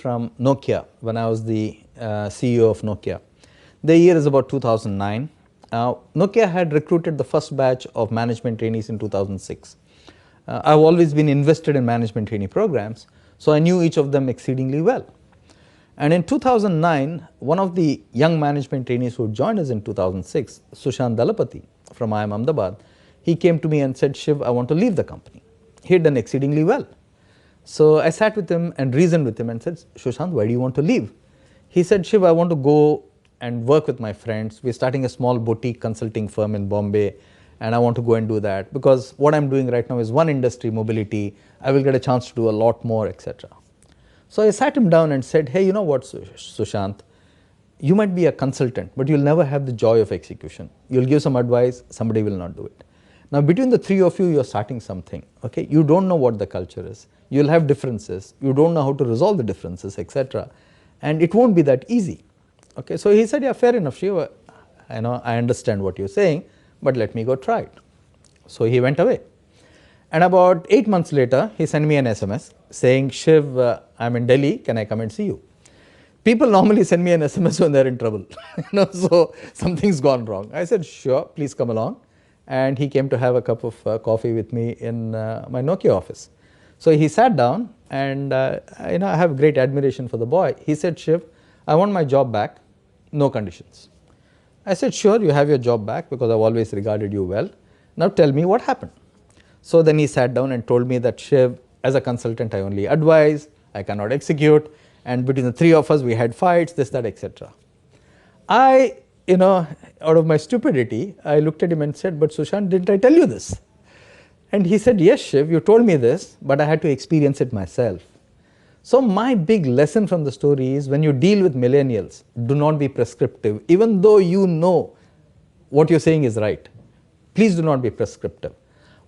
from Nokia when I was the CEO of Nokia. The year is about 2009. Nokia had recruited the first batch of management trainees in 2006. I've always been invested in management trainee programs, so I knew each of them exceedingly well. And in 2009, one of the young management trainees who joined us in 2006, Sushant Dalapati from IIM Ahmedabad, he came to me and said, Shiv, I want to leave the company. He had done exceedingly well. So I sat with him and reasoned with him and said, Sushant, why do you want to leave? He said, Shiv, I want to go and work with my friends. We're starting a small boutique consulting firm in Bombay, and I want to go and do that because what I'm doing right now is one industry, mobility. I will get a chance to do a lot more, etc. So I sat him down and said, hey, you know what, Sushant, you might be a consultant, but you'll never have the joy of execution. You'll give some advice, somebody will not do it. Now, between the three of you, you're starting something, okay? You don't know what the culture is. You'll have differences. You don't know how to resolve the differences, etc. And it won't be that easy, okay? So he said, yeah, fair enough, Shiva. I understand what you're saying, but let me go try it. So he went away. And about 8 months later, he sent me an SMS saying, Shiv, I'm in Delhi, can I come and see you? People normally send me an SMS when they're in trouble, so something's gone wrong. I said, sure, please come along. And he came to have a cup of coffee with me in my Nokia office. So he sat down, and I have great admiration for the boy. He said, Shiv, I want my job back, no conditions. I said, sure, you have your job back because I've always regarded you well. Now tell me what happened. So then he sat down and told me that, Shiv, as a consultant, I only advise, I cannot execute, and between the three of us, we had fights, this, that, etc. Out of my stupidity, I looked at him and said, but Sushant, didn't I tell you this? And he said, yes, Shiv, you told me this, but I had to experience it myself. So my big lesson from the story is when you deal with millennials, do not be prescriptive, even though you know what you're saying is right. Please do not be prescriptive.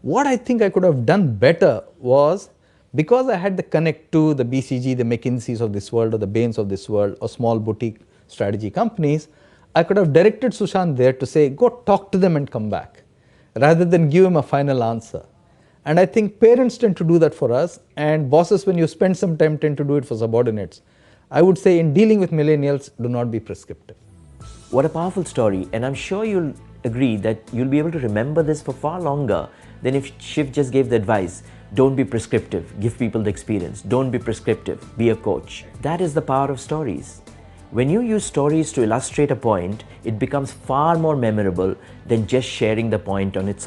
What I think I could have done better was, because I had the connect to the BCG, the McKinseys of this world, or the Bains of this world, or small boutique strategy companies, I could have directed Sushant there to say, go talk to them and come back, rather than give him a final answer. And I think parents tend to do that for us, and bosses, when you spend some time, tend to do it for subordinates. I would say in dealing with millennials, do not be prescriptive. What a powerful story, and I'm sure you'll agree that you'll be able to remember this for far longer than if Shiv just gave the advice. Don't be prescriptive, give people the experience. Don't be prescriptive, be a coach. That is the power of stories. When you use stories to illustrate a point, it becomes far more memorable than just sharing the point on its own.